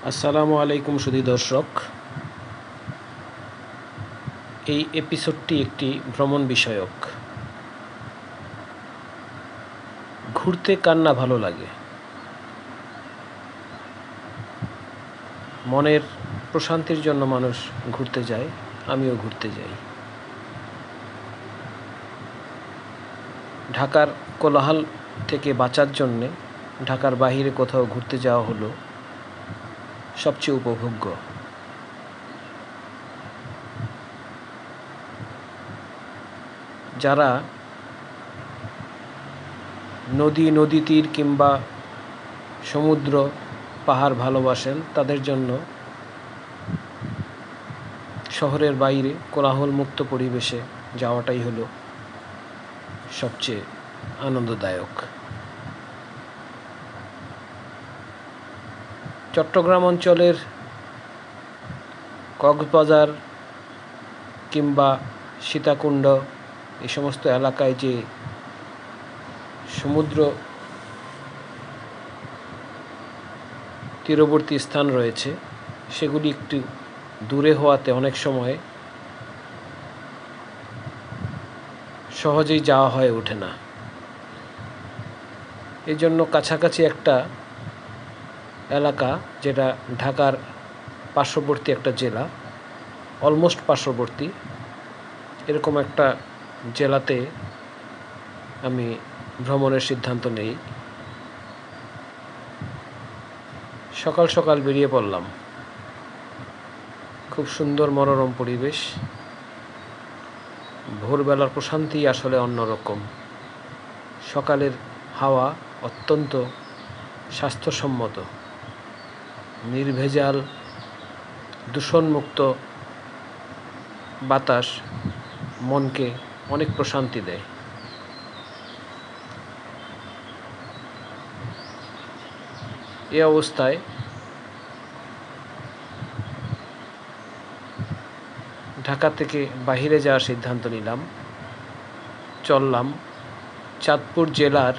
আসসালামু আলাইকুম সুধী দর্শক, এই এপিসোডটি একটি ভ্রমণ বিষয়ক। ঘুরতে কার না ভালো লাগে? মনের প্রশান্তির জন্য মানুষ ঘুরতে যায়, আমিও ঘুরতে যাই। ঢাকার কোলাহল থেকে বাঁচার জন্যে ঢাকার বাইরে কোথাও ঘুরতে যাওয়া হলো সবচেয়ে উপভোগ্য। যারা নদী তীর কিংবা সমুদ্র পাহাড় ভালোবাসেন, তাদের জন্য শহরের বাইরে কোলাহলমুক্ত পরিবেশে যাওয়াটাই হলো সবচেয়ে আনন্দদায়ক। চট্টগ্রাম অঞ্চলের কক্সবাজার কিংবা সীতাকুণ্ড এই সমস্ত এলাকায় যে সমুদ্র তীরবর্তী স্থান রয়েছে, সেগুলি একটু দূরে হওয়াতে অনেক সময় সহজেই যাওয়া হয়ে ওঠে না। এই জন্য কাছাকাছি একটা এলাকা, যেটা ঢাকার পার্শ্ববর্তী একটা জেলা, অলমোস্ট পার্শ্ববর্তী, এরকম একটা জেলাতে আমি ভ্রমণের সিদ্ধান্ত নেই। সকাল সকাল বেরিয়ে পড়লাম। খুব সুন্দর মনোরম পরিবেশ। ভোরবেলার প্রশান্তি আসলে অন্যরকম। সকালের হাওয়া অত্যন্ত স্বাস্থ্যসম্মত, নির্ভেজাল, দূষণমুক্ত বাতাস মনকে অনেক প্রশান্তি দেয়। এ অবস্থায় ঢাকা থেকে বাহিরে যাওয়ার সিদ্ধান্ত নিলাম। চললাম চাঁদপুর জেলার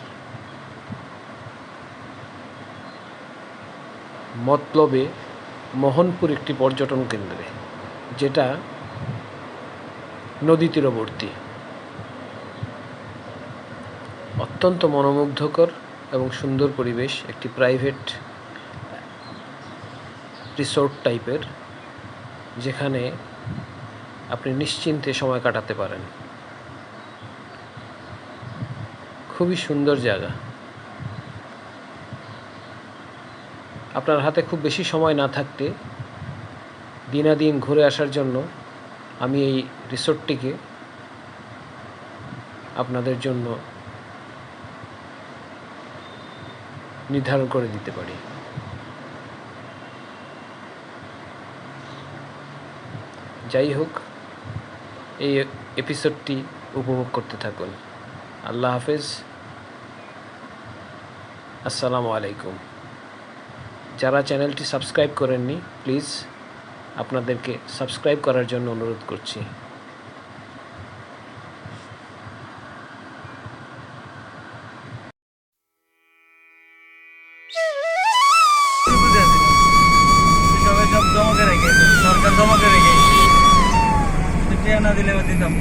মতলবে মোহনপুর একটি পর্যটন কেন্দ্রে, যেটা নদী তীরবর্তী। অত্যন্ত মনোমুগ্ধকর এবং সুন্দর পরিবেশ, একটি প্রাইভেট রিসোর্ট টাইপের, যেখানে আপনি নিশ্চিন্তে সময় কাটাতে পারেন। খুবই সুন্দর জায়গা। আপনার হাতে খুব বেশি সময় না থাকতে দিনাদিন ঘুরে আসার জন্য আমি এই রিসোর্টটিকে আপনাদের জন্য নির্ধারণ করে দিতে পারি। যাই হোক, এই এপিসোডটি উপভোগ করতে থাকুন। আল্লাহ হাফেজ। আসসালামু আলাইকুম। যারা চ্যানেলটি সাবস্ক্রাইব করেননি, প্লিজ আপনাদেরকে সাবস্ক্রাইব করার জন্য অনুরোধ করছি। সবাই সব জমা করে রেখে সরকার জমা করে রেখে না দিলে দিতাম।